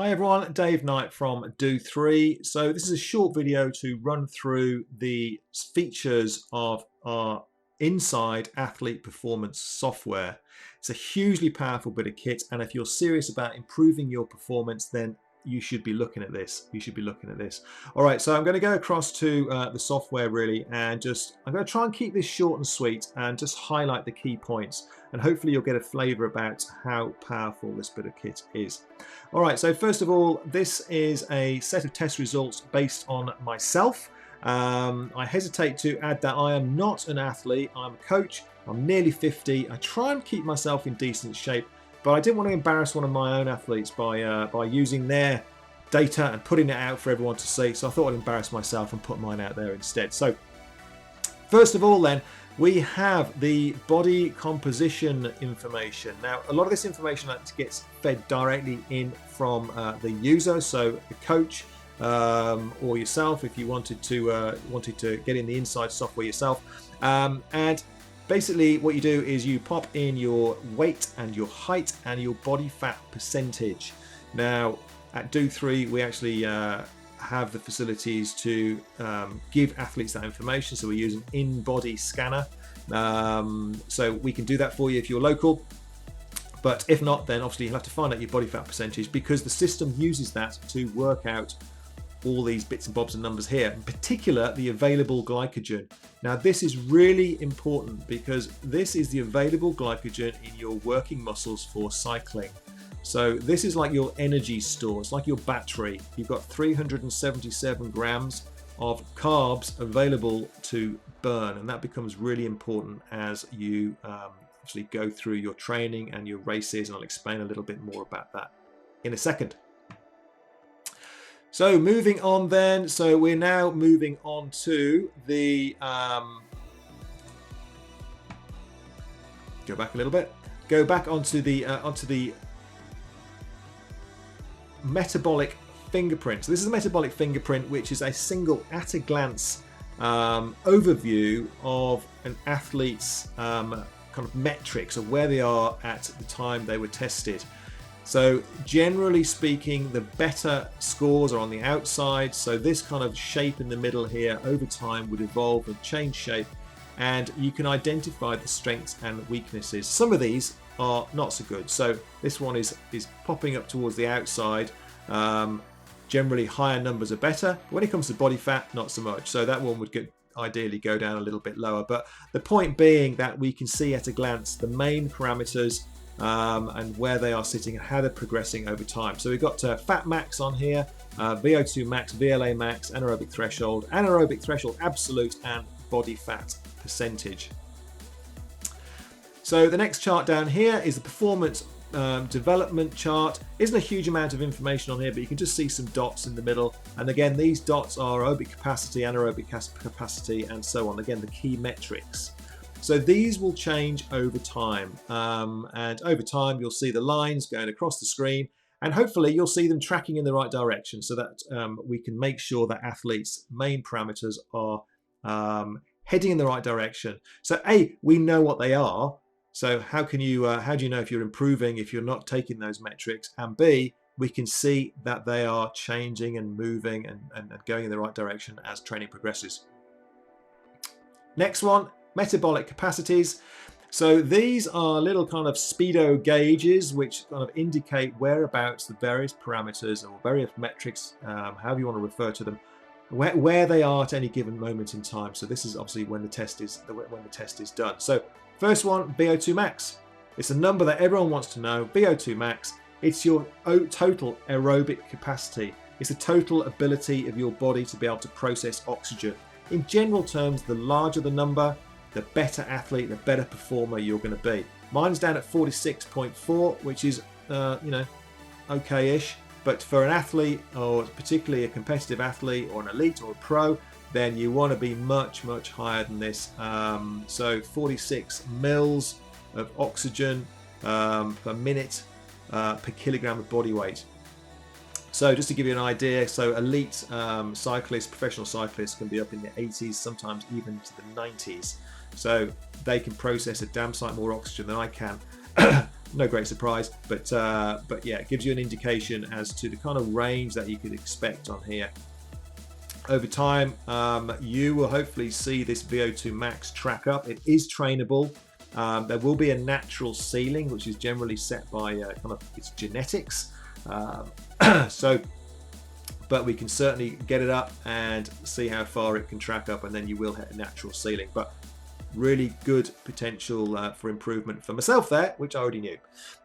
Hi everyone, Dave Knight from Do3. So this is a short video to run through the features of our INSCYD Athlete performance software. It's a hugely powerful bit of kit, and if you're serious about improving your performance, then you should be looking at this. All right, so I'm going to go across to the software really, and I'm going to try and keep this short and sweet and just highlight the key points, and hopefully you'll get a flavor about how powerful this bit of kit is. All right, so first of all, this is a set of test results based on myself. I hesitate to add that I am not an athlete. I'm a coach. I'm nearly 50. I try and keep myself in decent shape, but I didn't want to embarrass one of my own athletes by using their data and putting it out for everyone to see. So I thought I'd embarrass myself and put mine out there instead. So first of all then, we have the body composition information. Now, a lot of this information gets fed directly in from the user, so the coach or yourself if you wanted to get in the INSCYD software yourself. And basically what you do is you pop in your weight and your height and your body fat percentage. Now, at Do3, we actually have the facilities to give athletes that information, so we use an in-body scanner, so we can do that for you if you're local. But if not, then obviously you'll have to find out your body fat percentage, because the system uses that to work out all these bits and bobs and numbers here, in particular the available glycogen. Now this is really important because this is the available glycogen in your working muscles for cycling. So this is like your energy store, it's like your battery. You've got 377 grams of carbs available to burn, and that becomes really important as you actually go through your training and your races, and I'll explain a little bit more about that in a second. So moving on then, so we're now moving on to the, go back a little bit, go back onto the Metabolic Fingerprint. So this is a Metabolic Fingerprint, which is a single at-a-glance overview of an athlete's kind of metrics of where they are at the time they were tested. So generally speaking, the better scores are on the outside. So this kind of shape in the middle here over time would evolve and change shape, and you can identify the strengths and weaknesses. Some of these are not so good. So this one is popping up towards the outside. Generally higher numbers are better. But when it comes to body fat, not so much. So that one would ideally go down a little bit lower. But the point being that we can see at a glance the main parameters and where they are sitting and how they're progressing over time. So we've got fat max on here, VO2 max, VLA max, anaerobic threshold absolute, and body fat percentage. So the next chart down here is the performance development chart. Isn't a huge amount of information on here, but you can just see some dots in the middle, and again these dots are aerobic capacity, anaerobic capacity, and so on. Again, the key metrics. So these will change over time, and over time you'll see the lines going across the screen, and hopefully you'll see them tracking in the right direction, so that we can make sure that athletes' main parameters are heading in the right direction. So A, we know what they are, so how do you know if you're improving if you're not taking those metrics? And B, we can see that they are changing and moving and going in the right direction as training progresses. Next one, metabolic capacities. So these are little kind of speedo gauges which kind of indicate whereabouts the various parameters or various metrics, however you want to refer to them, where they are at any given moment in time. So this is obviously when the test is done. So first one, VO2 max. It's a number that everyone wants to know. VO2 max, it's your total aerobic capacity. It's the total ability of your body to be able to process oxygen. In general terms, the larger the number, the better athlete, the better performer you're going to be. Mine's down at 46.4, which is, okay-ish. But for an athlete, or particularly a competitive athlete or an elite or a pro, then you want to be much, much higher than this. So 46 mils of oxygen per minute per kilogram of body weight. So just to give you an idea, so elite cyclists, professional cyclists can be up in the 80s, sometimes even to the 90s. So they can process a damn sight more oxygen than I can. No great surprise, but yeah, it gives you an indication as to the kind of range that you could expect on here. Over time, you will hopefully see this VO2 max track up. It is trainable. There will be a natural ceiling, which is generally set by kind of its genetics. But we can certainly get it up and see how far it can track up, and then you will hit a natural ceiling. But really good potential for improvement for myself there, which I already knew.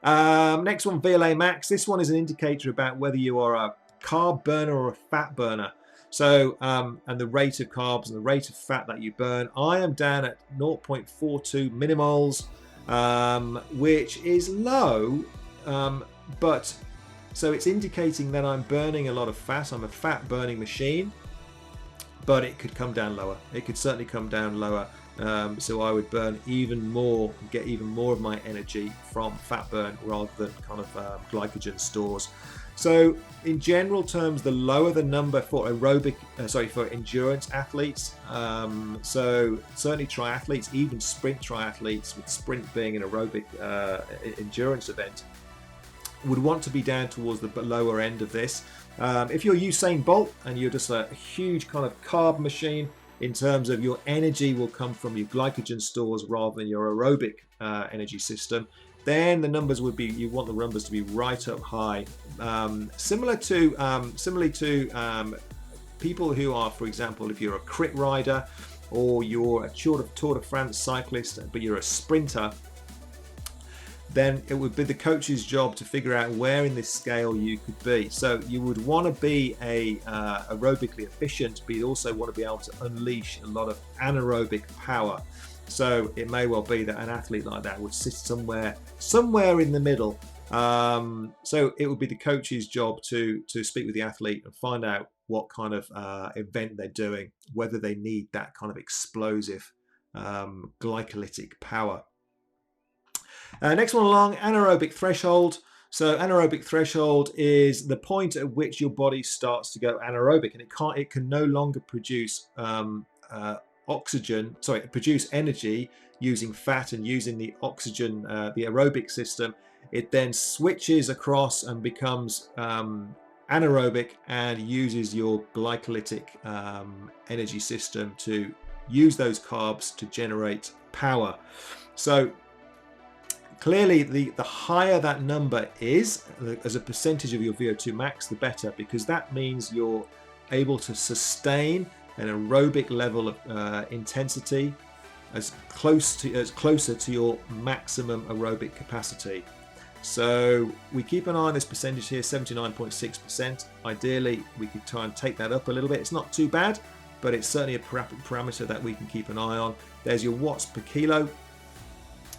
Next one, VLA max. This one is an indicator about whether you are a carb burner or a fat burner. So, and the rate of carbs and the rate of fat that you burn. I am down at 0.42 millimoles, which is low, but so it's indicating that I'm burning a lot of fat. I'm a fat burning machine, but it could come down lower. It could certainly come down lower. So I would burn even more, get even more of my energy from fat burn rather than kind of glycogen stores. So in general terms, the lower the number for for endurance athletes, so certainly triathletes, even sprint triathletes, with sprint being an aerobic endurance event, would want to be down towards the lower end of this. If you're Usain Bolt and you're just a huge kind of carb machine, in terms of your energy will come from your glycogen stores rather than your aerobic energy system, then the numbers would be, you want the numbers to be right up high. Similarly to people who are, for example, if you're a crit rider or you're a Tour de France cyclist, but you're a sprinter, then it would be the coach's job to figure out where in this scale you could be. So you would want to be aerobically efficient, but you also want to be able to unleash a lot of anaerobic power. So it may well be that an athlete like that would sit somewhere in the middle. So it would be the coach's job to speak with the athlete and find out what kind of event they're doing, whether they need that kind of explosive glycolytic power. Next one along, anaerobic threshold. So anaerobic threshold is the point at which your body starts to go anaerobic, and it can no longer produce produce energy using fat and using the oxygen, the aerobic system. It then switches across and becomes anaerobic and uses your glycolytic energy system to use those carbs to generate power. So clearly, the higher that number is as a percentage of your VO2 max, the better, because that means you're able to sustain an aerobic level of intensity as closer to your maximum aerobic capacity. So we keep an eye on this percentage here, 79.6%. Ideally, we could try and take that up a little bit. It's not too bad, but it's certainly a parameter that we can keep an eye on. There's your watts per kilo.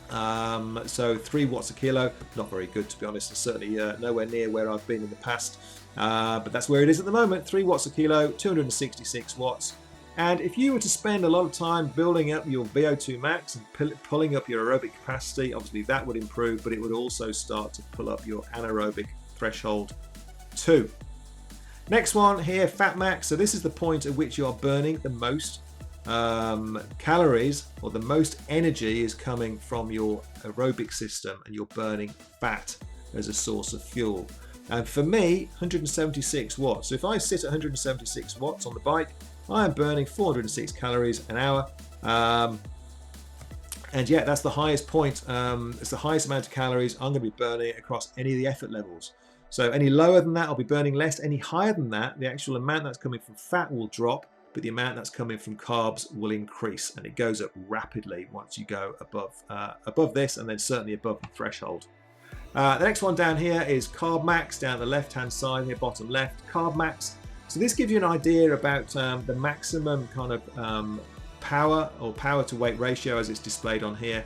So 3 watts a kilo, not very good, to be honest. It's certainly nowhere near where I've been in the past, but that's where it is at the moment. 3 watts a kilo, 266 watts. And if you were to spend a lot of time building up your VO2 max and pulling up your aerobic capacity, obviously that would improve, but it would also start to pull up your anaerobic threshold too. Next one here, fat max. So this is the point at which you are burning the most calories, or the most energy is coming from your aerobic system, and you're burning fat as a source of fuel. And for me, 176 watts. So if I sit at 176 watts on the bike, I am burning 406 calories an hour. And yeah, that's the highest point. It's the highest amount of calories I'm going to be burning across any of the effort levels. So any lower than that, I'll be burning less. Any higher than that, the actual amount that's coming from fat will drop, but the amount that's coming from carbs will increase, and it goes up rapidly once you go above this, and then certainly above the threshold. The next one down here is carb max, down the left hand side here, bottom left, carb max. So this gives you an idea about the maximum kind of power or power to weight ratio, as it's displayed on here,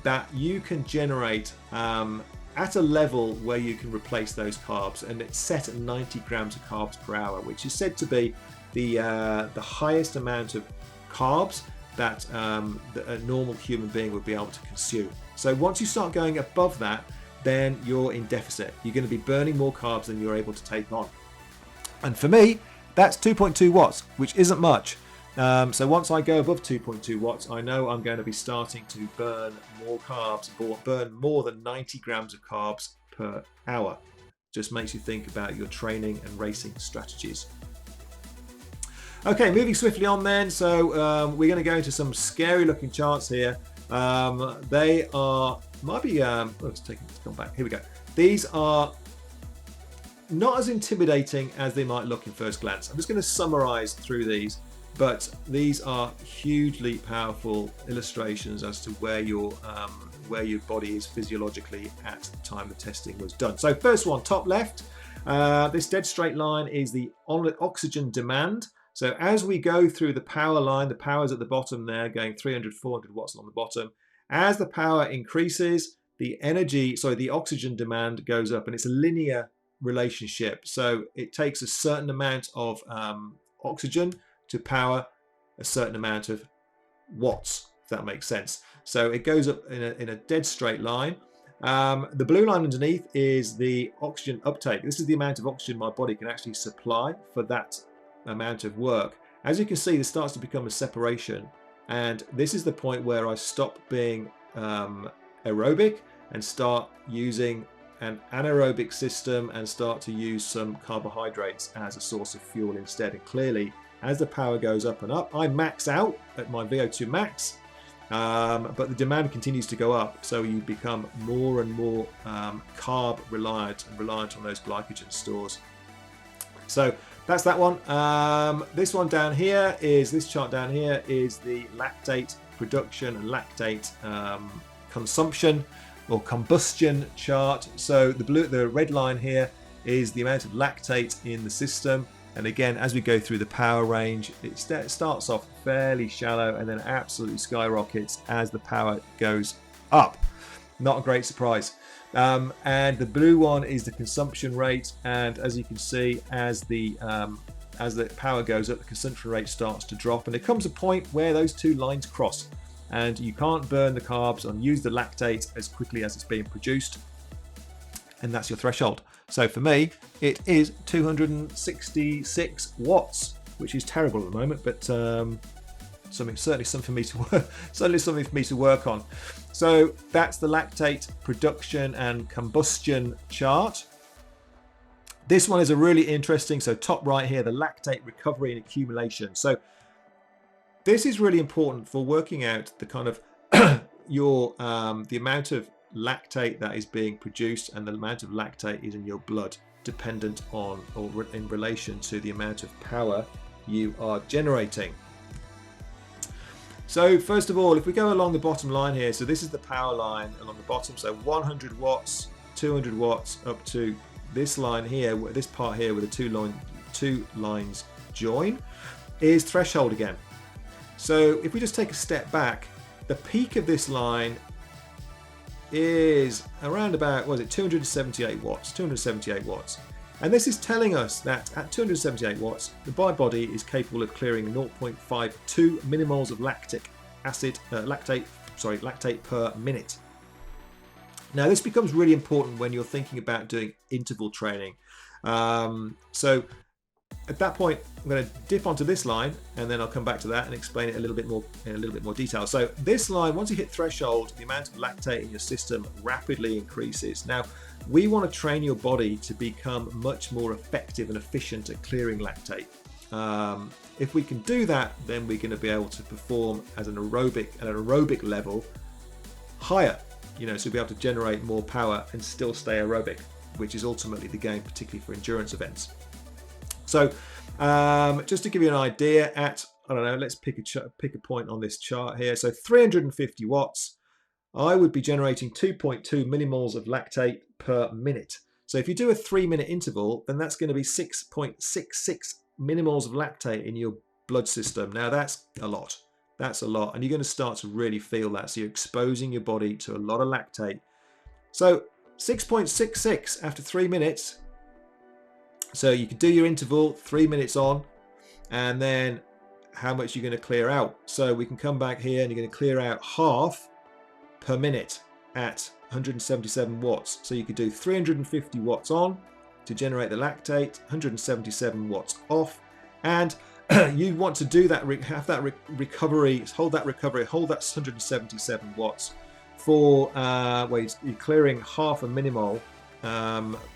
that you can generate at a level where you can replace those carbs, and it's set at 90 grams of carbs per hour, which is said to be the highest amount of carbs that a normal human being would be able to consume. So once you start going above that, then you're in deficit. You're going to be burning more carbs than you're able to take on. And for me, that's 2.2 watts, which isn't much. So once I go above 2.2 watts, I know I'm going to be starting to burn more carbs, or burn more than 90 grams of carbs per hour. Just makes you think about your training and racing strategies. Okay, moving swiftly on then. So we're going to go into some scary looking charts here. They are, might be, let's come back. Here we go. These are not as intimidating as they might look in first glance. I'm just going to summarize through these, but these are hugely powerful illustrations as to where your body is physiologically at the time the testing was done. So first one, top left, this dead straight line is the oxygen demand. So as we go through the power line, the power's at the bottom there, going 300, 400 watts on the bottom. As the power increases, the oxygen demand goes up, and it's a linear relationship. So it takes a certain amount of oxygen to power a certain amount of watts, if that makes sense. So it goes up in a dead straight line. The blue line underneath is the oxygen uptake. This is the amount of oxygen my body can actually supply for that amount of work. As you can see, there starts to become a separation, and this is the point where I stop being aerobic and start using an anaerobic system and start to use some carbohydrates as a source of fuel instead. And clearly, as the power goes up and up, I max out at my VO2 max, but the demand continues to go up, so you become more and more carb reliant on those glycogen stores. So that's that one. This one down here is, this chart down here is the lactate production and lactate consumption or combustion chart. So the red line here is the amount of lactate in the system. And again, as we go through the power range, it starts off fairly shallow and then absolutely skyrockets as the power goes up. Not a great surprise. And the blue one is the consumption rate, and as you can see, as the power goes up, the consumption rate starts to drop, and there comes a point where those two lines cross, and you can't burn the carbs and use the lactate as quickly as it's being produced, and that's your threshold. So for me, it is 266 watts, which is terrible at the moment, but certainly something for me to work on. So that's the lactate production and combustion chart. This one is a really interesting, so top right here, the lactate recovery and accumulation. So this is really important for working out the kind of the amount of lactate that is being produced and the amount of lactate is in your blood, dependent on or in relation to the amount of power you are generating. So first of all, if we go along the bottom line here, so this is the power line along the bottom, so 100 watts, 200 watts up to this line here, this part here where the two lines join, is threshold again. So if we just take a step back, the peak of this line is around about, what is it, 278 watts. And this is telling us that at 278 watts, the body is capable of clearing 0.52 millimoles of lactate per minute. Now, this becomes really important when you're thinking about doing interval training. So at that point, I'm going to dip onto this line, and then I'll come back to that and explain it in a little bit more detail. So this line, once you hit threshold, the amount of lactate in your system rapidly increases. Now, we want to train your body to become much more effective and efficient at clearing lactate. If we can do that, then we're going to be able to perform as an aerobic level higher. So we'll be able to generate more power and still stay aerobic, which is ultimately the game, particularly for endurance events. So just to give you an idea, let's pick a point on this chart here. So 350 watts, I would be generating 2.2 millimoles of lactate per minute. So if you do a 3-minute interval, then that's going to be 6.66 millimoles of lactate in your blood system. Now that's a lot. That's a lot. And you're going to start to really feel that. So you're exposing your body to a lot of lactate. So 6.66 after 3 minutes. So you can do your interval 3 minutes on, and then how much you're going to clear out. So we can come back here and you're going to clear out half per minute at 177 watts. So you could do 350 watts on to generate the lactate, 177 watts off. And you want to do that, have that recovery, hold that 177 watts for where you're clearing half a millimole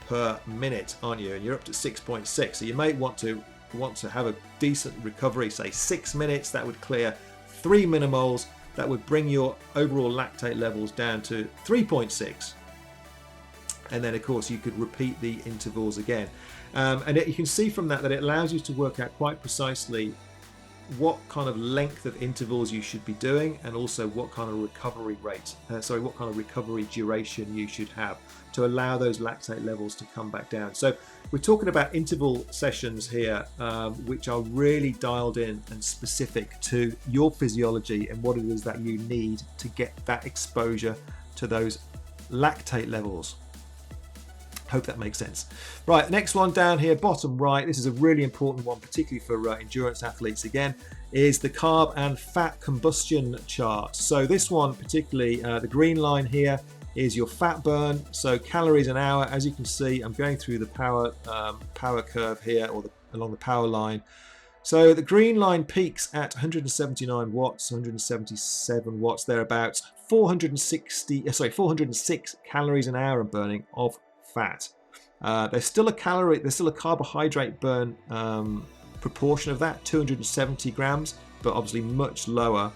per minute, aren't you? And you're up to 6.6. So you may want to have a decent recovery, say 6 minutes. That would clear 3 millimoles. That would bring your overall lactate levels down to 3.6. And then, of course, you could repeat the intervals again. And you can see from that it allows you to work out quite precisely what kind of length of intervals you should be doing, and also what kind of recovery rate, what kind of recovery duration you should have to allow those lactate levels to come back down. So we're talking about interval sessions here, which are really dialed in and specific to your physiology and what it is that you need to get that exposure to those lactate levels. Hope that makes sense. Right, next one down here, bottom right, this is a really important one, particularly for endurance athletes again, is the carb and fat combustion chart. So this one particularly, the green line here is your fat burn, so calories an hour. As you can see, I'm going through the power curve here, or along the power line. So the green line peaks at 179 watts, 177 watts thereabouts, 406 calories an hour of burning of fat. There's still a carbohydrate burn proportion of that, 270 grams, but obviously much lower.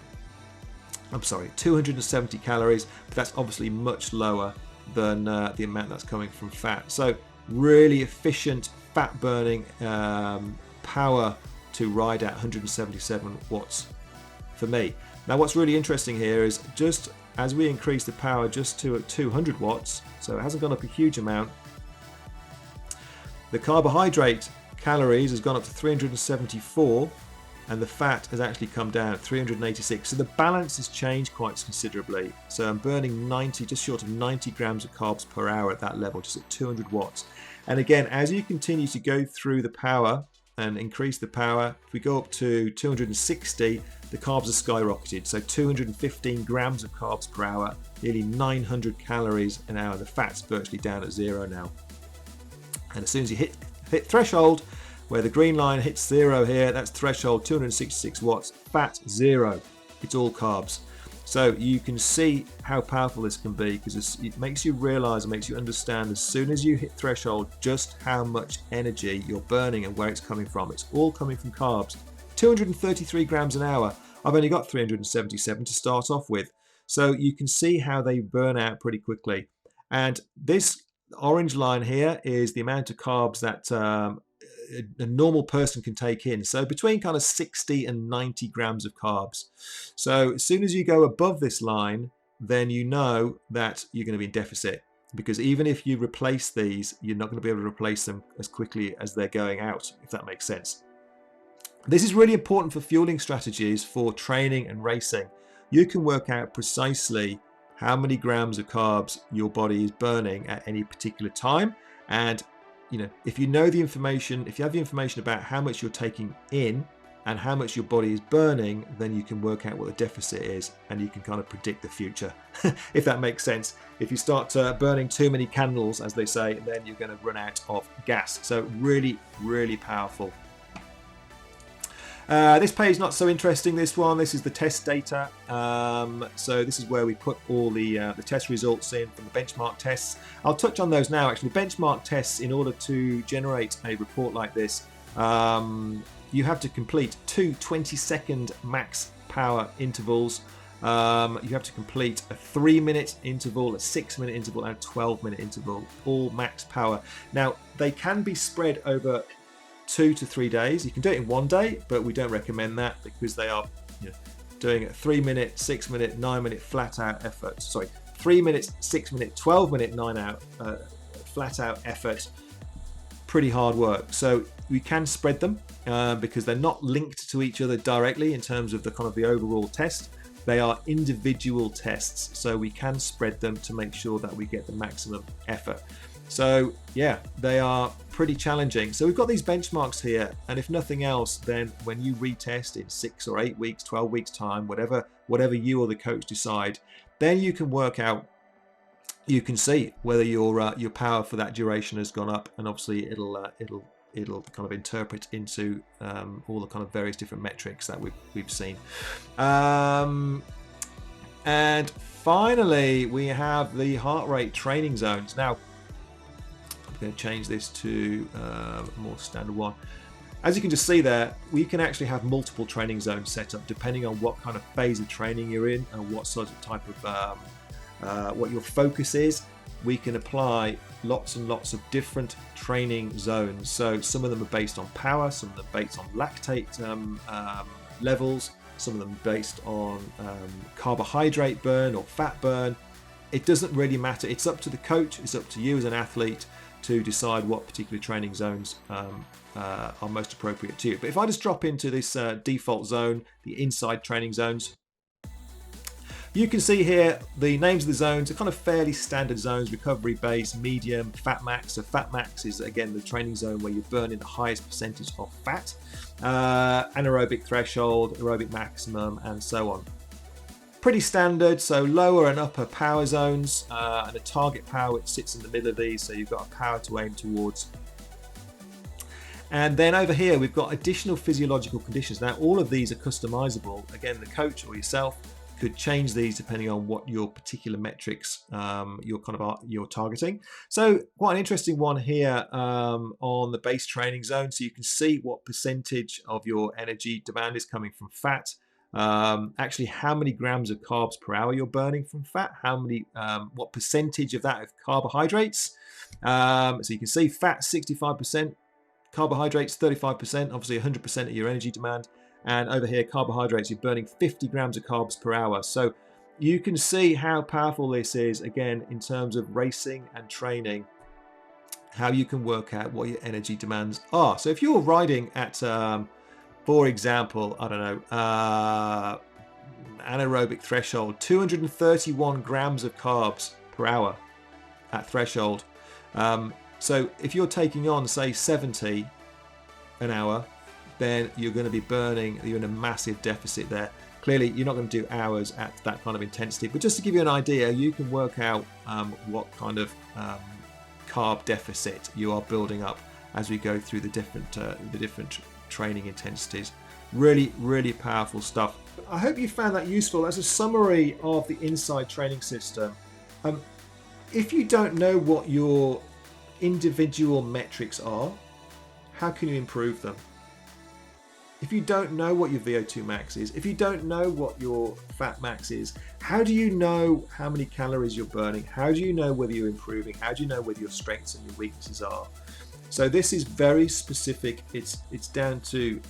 270 calories, but that's obviously much lower than the amount that's coming from fat. So really efficient fat burning power to ride at 177 watts for me. Now what's really interesting here is just as we increase the power just to 200 watts, so it hasn't gone up a huge amount, the carbohydrate calories has gone up to 374, and the fat has actually come down 386. So the balance has changed quite considerably. So I'm burning just short of 90 grams of carbs per hour at that level, just at 200 watts. And again, as you continue to go through the power and increase the power, if we go up to 260, the carbs are skyrocketed. So 215 grams of carbs per hour, nearly 900 calories an hour. The fat's virtually down at zero now. And as soon as you hit threshold, where the green line hits zero here, that's threshold 266 watts, fat zero. It's all carbs. So you can see how powerful this can be, because it makes you realize, it makes you understand as soon as you hit threshold just how much energy you're burning and where it's coming from. It's all coming from carbs. 233 grams an hour. I've only got 377 to start off with. So you can see how they burn out pretty quickly. And this orange line here is the amount of carbs that a normal person can take in. So between kind of 60 and 90 grams of carbs. So as soon as you go above this line, then you know that you're going to be in deficit, because even if you replace these, you're not going to be able to replace them as quickly as they're going out, if that makes sense. This is really important for fueling strategies for training and racing. You can work out precisely how many grams of carbs your body is burning at any particular time. And if you know the information, if you have the information about how much you're taking in and how much your body is burning, then you can work out what the deficit is, and you can kind of predict the future, if that makes sense. If you start burning too many candles, as they say, then you're going to run out of gas. So really, really powerful. This page is not so interesting, this one. This is the test data. So this is where we put all the test results in from the benchmark tests. I'll touch on those now, actually. Benchmark tests, in order to generate a report like this, you have to complete two 20-second max power intervals. You have to complete a 3-minute interval, a 6-minute interval, and a 12-minute interval, all max power. Now, they can be spread over 2 to 3 days. You can do it in one day, but we don't recommend that, because they are doing a 3-minute, 6-minute, 9-minute flat out effort. 3 minutes, 6 minute, 12-minute, 9-out flat out effort. Pretty hard work. So we can spread them because they're not linked to each other directly in terms of the kind of the overall test. They are individual tests, so we can spread them to make sure that we get the maximum effort. So yeah, they are pretty challenging. So we've got these benchmarks here, and if nothing else, then when you retest in 6 or 8 weeks, 12 weeks time, whatever you or the coach decide, then you can work out, you can see whether your power for that duration has gone up, and obviously it'll it'll kind of interpret into all the kind of various different metrics that we've seen. And finally, we have the heart rate training zones. Now, I'm going to change this to a more standard one. As you can just see there, we can actually have multiple training zones set up depending on what kind of phase of training you're in and what sort of type of what your focus is. We can apply lots and lots of different training zones. So some of them are based on power, some of them are based on lactate levels, some of them are based on carbohydrate burn or fat burn. It doesn't really matter. It's up to the coach, it's up to you as an athlete to decide what particular training zones are most appropriate to you. But if I just drop into this default zone, the INSCYD training zones, you can see here the names of the zones are kind of fairly standard zones: recovery base, medium, fat max. So fat max is again the training zone where you're burning the highest percentage of fat, anaerobic threshold, aerobic maximum, and so on. Pretty standard. So lower and upper power zones, and a target power which sits in the middle of these, so you've got a power to aim towards. And then over here we've got additional physiological conditions. Now all of these are customizable. Again, the coach or yourself could change these depending on what your particular metrics you're targeting. So quite an interesting one here on the base training zone. So you can see what percentage of your energy demand is coming from fat. Actually, how many grams of carbs per hour you're burning from fat, what percentage of that of carbohydrates. So you can see fat 65%, carbohydrates 35%, obviously 100% of your energy demand. And over here, carbohydrates, you're burning 50 grams of carbs per hour. So you can see how powerful this is, again, in terms of racing and training, how you can work out what your energy demands are. So if you're riding at, for example, I don't know, anaerobic threshold, 231 grams of carbs per hour at threshold. So if you're taking on, say, 70 an hour, then you're going to be burning, you're in a massive deficit there. Clearly, you're not going to do hours at that kind of intensity, but just to give you an idea, you can work out what kind of carb deficit you are building up as we go through the different training intensities. Really, really powerful stuff. I hope you found that useful as a summary of the INSCYD training system. If you don't know what your individual metrics are, how can you improve them? If you don't know what your VO2 max is, if you don't know what your fat max is, how do you know how many calories you're burning? How do you know whether you're improving? How do you know whether your strengths and your weaknesses are? So this is very specific. It's down to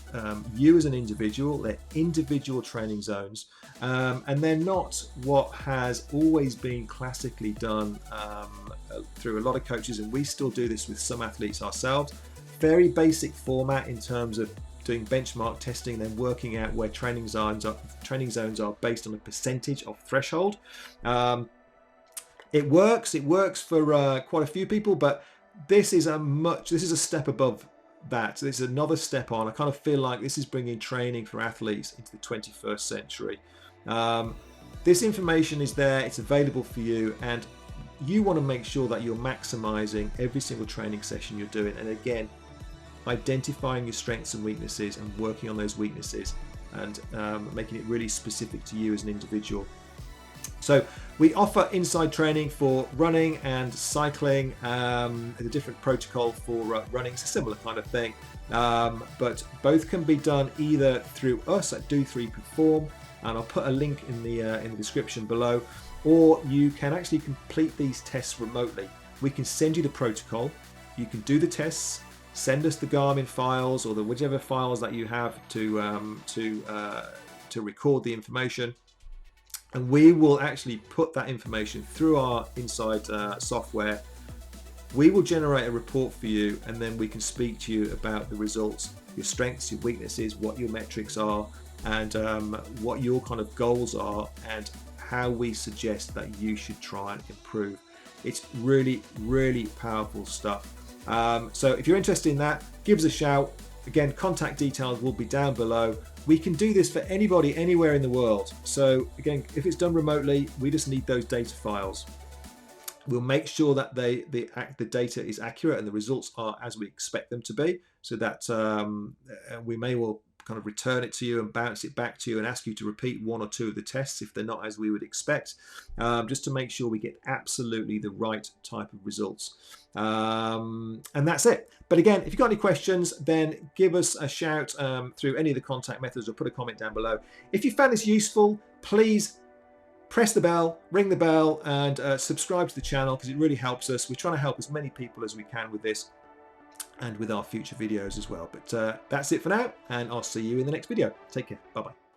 you as an individual. They're individual training zones, and they're not what has always been classically done through a lot of coaches, and we still do this with some athletes ourselves. Very basic format in terms of doing benchmark testing, then working out where training zones are based on a percentage of threshold. It works for quite a few people, but this is a step above that. So this is another step on. I kind of feel like this is bringing training for athletes into the 21st century. This information is there, it's available for you, and you want to make sure that you're maximizing every single training session you're doing. And again, identifying your strengths and weaknesses and working on those weaknesses and making it really specific to you as an individual. So we offer INSCYD training for running and cycling, a different protocol for running. It's a similar kind of thing, but both can be done either through us at Do3 Perform, and I'll put a link in the description below, or you can actually complete these tests remotely. We can send you the protocol, you can do the tests, send us the Garmin files or the whichever files that you have to record the information, and we will actually put that information through our INSCYD software. We will generate a report for you, and then we can speak to you about the results, your strengths, your weaknesses, what your metrics are, and what your kind of goals are, and how we suggest that you should try and improve. It's really, really powerful stuff. So if you're interested in that, give us a shout. Again, contact details will be down below. We can do this for anybody, anywhere in the world. So again, if it's done remotely, we just need those data files. We'll make sure that the data is accurate and the results are as we expect them to be. so that we may well kind of return it to you and bounce it back to you and ask you to repeat 1 or 2 of the tests if they're not as we would expect, just to make sure we get absolutely the right type of results. And that's it. But again, if you've got any questions, then give us a shout through any of the contact methods, or put a comment down below. If you found this useful, please press the bell, ring the bell, and subscribe to the channel, because it really helps us. We're trying to help as many people as we can with this, and with our future videos as well. But that's it for now, and I'll see you in the next video. Take care. Bye-bye.